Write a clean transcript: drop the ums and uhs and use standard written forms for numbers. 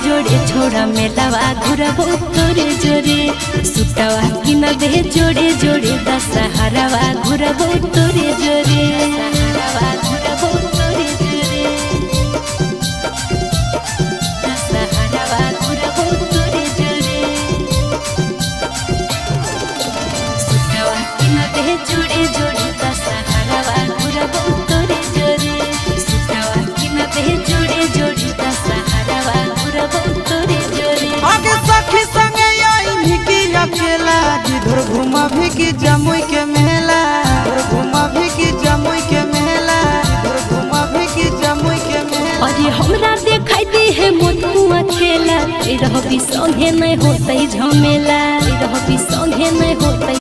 जोड़े छोड़ा मेलावा घुरबो तोरे जोरे सुटावा कि न दे जोड़े जोड़े दशहरावा घुरबो तोरे जोरे दशहरावा घुरबो तोरे जोरे दशहरावा घुरबो तोरे जोरे सुटावा कि न दे जोड़े जोड़े दशहरावा घुरबो तोरे जोरे सुटावा कि न दे जोड़े जोड़े दशहरावा घुरबो तोरे जोरे आगे सखी संगे आई भिकी अकेला जिधर घुमा भिकी जमुई के मेला जिधर घुमा भिकी जमुई के मेला जिधर घुमा भिकी जमुई के मेला अरे हमरा देखाई दे है मोटुआ खेला रहबी संगे नहीं होतै झमेला रहबी संगे नहीं होतै।